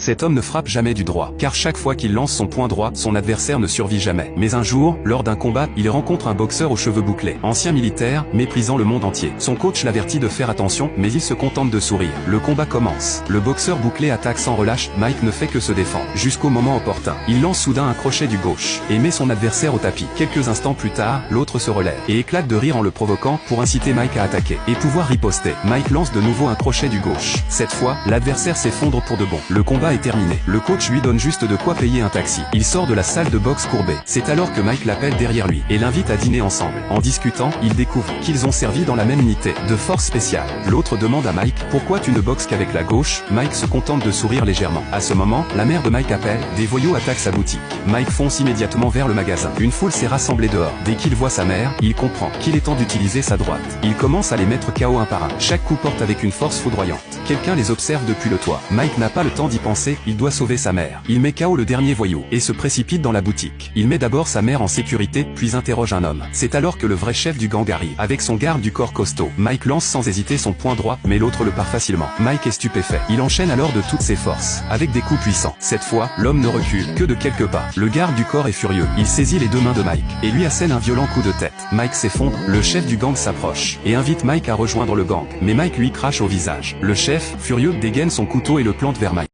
Cet homme ne frappe jamais du droit, car chaque fois qu'il lance son poing droit, son adversaire ne survit jamais. Mais un jour, lors d'un combat, il rencontre un boxeur aux cheveux bouclés, ancien militaire, méprisant le monde entier. Son coach l'avertit de faire attention, mais il se contente de sourire. Le combat commence. Le boxeur bouclé attaque sans relâche, Mike ne fait que se défendre. Jusqu'au moment opportun, il lance soudain un crochet du gauche, et met son adversaire au tapis. Quelques instants plus tard, l'autre se relève, et éclate de rire en le provoquant, pour inciter Mike à attaquer, et pouvoir riposter. Mike lance de nouveau un crochet du gauche. Cette fois, l'adversaire s'effondre pour de bon. Le combat est terminé. Le coach lui donne juste de quoi payer un taxi. Il sort de la salle de boxe courbé. C'est alors que Mike l'appelle derrière lui, et l'invite à dîner ensemble. En discutant, il découvre qu'ils ont servi dans la même unité de force spéciale. L'autre demande à Mike, pourquoi tu ne boxes qu'avec la gauche? Mike se contente de sourire légèrement. À ce moment, la mère de Mike appelle, des voyous attaquent sa boutique. Mike fonce immédiatement vers le magasin. Une foule s'est rassemblée dehors. Dès qu'il voit sa mère, il comprend qu'il est temps d'utiliser sa droite. Il commence à les mettre KO un par un. Chaque coup porte avec une force foudroyante. Quelqu'un les observe depuis le toit. Mike n'a pas le temps d'y penser, il doit sauver sa mère. Il met KO le dernier voyou, et se précipite dans la boutique. Il met d'abord sa mère en sécurité, puis interroge un homme. C'est alors que le vrai chef du gang arrive, avec son garde du corps costaud. Mike lance sans hésiter son poing droit, mais l'autre le part facilement. Mike est stupéfait. Il enchaîne alors de toutes ses forces, avec des coups puissants. Cette fois, l'homme ne recule que de quelques pas. Le garde du corps est furieux. Il saisit les deux mains de Mike, et lui assène un violent coup de tête. Mike s'effondre, le chef du gang s'approche, et invite Mike à rejoindre le gang. Mais Mike lui crache au visage. Le chef, furieux, dégaine son couteau et le plante vers Mike.